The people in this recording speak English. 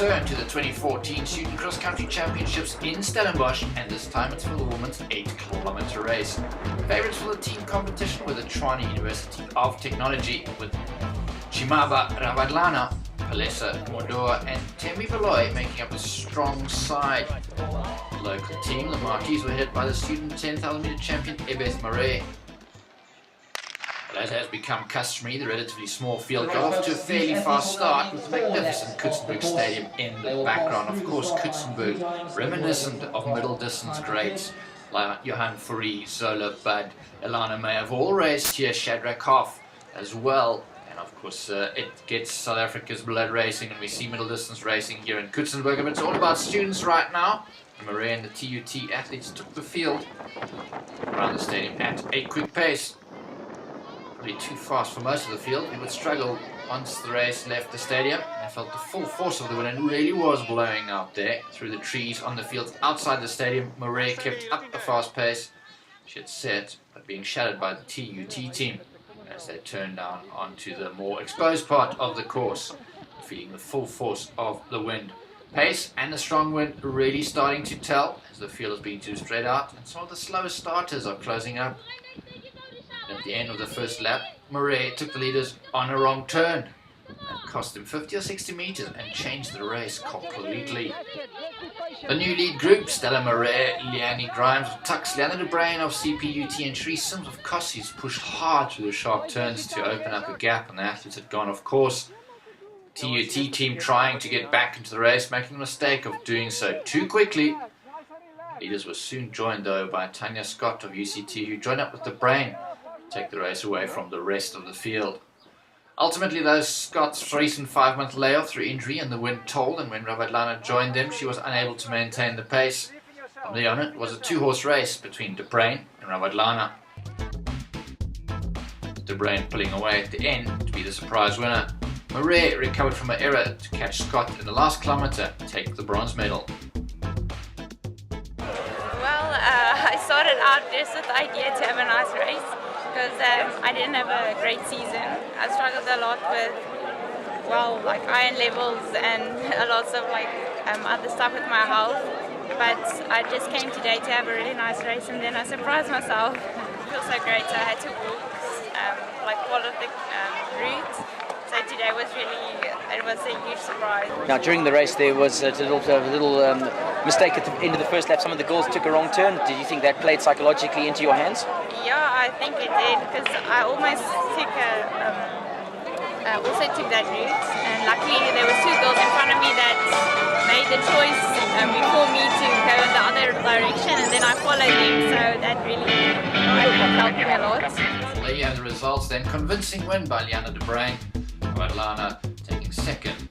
return to the 2014 Student Cross Country Championships in Stellenbosch, and this time it's for the women's 8-kilometer race. Favourites for the team competition were the Tshwane University of Technology, with Chimaba Ravadlana, Palesa Modoa and Temi Valoy making up a strong side. The local team, the Marquis, were hit by the student 10,000 metre champion Ebeth Murray. As has become customary, the relatively small field got off to a fairly fast start with the magnificent Kutsenberg Stadium in the background. Of course, Kutsenberg, reminiscent of middle distance greats like Johan Fourie, Zola Bud, Elana May have all raced here, Shadrach Hoff as well. And of course, it gets South Africa's blood racing, and we see middle distance racing here in Kutsenberg. But it's all about students right now. Murray and the TUT athletes took the field around the stadium at a quick pace. Probably too fast for most of the field. It would struggle once the race left the stadium. I felt the full force of the wind and really was blowing out there through the trees on the fields outside the stadium. Murray kept up a fast pace. She had set, but being shadowed by the TUT team as they turned down onto the more exposed part of the course, feeling the full force of the wind. Pace and the strong wind really starting to tell as the field is being too straight out, and some of the slower starters are closing up. At the end of the first lap, Murray took the leaders on a wrong turn and cost him 50 or 60 meters and changed the race completely. The new lead group, Stella Murray, Leanne Grimes of Tux, Leanna de Bruin of CPUT and Shri Sims of Kossies pushed hard through the sharp turns to open up a gap, and the athletes had gone off course. The TUT team trying to get back into the race, making the mistake of doing so too quickly. Leaders were soon joined though by Tanya Scott of UCT, who joined up with de Bruin to take the race away from the rest of the field. Ultimately, though, Scott's recent 5-month layoff through injury and the wind told, and when Ravadlana joined them, she was unable to maintain the pace. From there on, it was a 2-horse race between de Bruin and Ravadlana. De Bruin pulling away at the end to be the surprise winner. Murray recovered from her error to catch Scott in the last kilometre and take the bronze medal. Well, I started out just with the idea to have a nice race because I didn't have a great season. I struggled a lot with, like iron levels and lots of other stuff with my health. But I just came today to have a really nice race, and then I surprised myself. It feels so great. So I had to walk all of the route. So today was it was a huge surprise. Now during the race there was a little mistake at the end of the first lap. Some of the girls took a wrong turn. Did you think that played psychologically into your hands? Yeah, I think it did, because I almost also took that route, and luckily there were 2 girls in front of me that made the choice before me to go in the other direction, and then I followed them, so that really helped me a lot. There you have the results then. Convincing win by Leanna de Bruin. Ravadlana taking second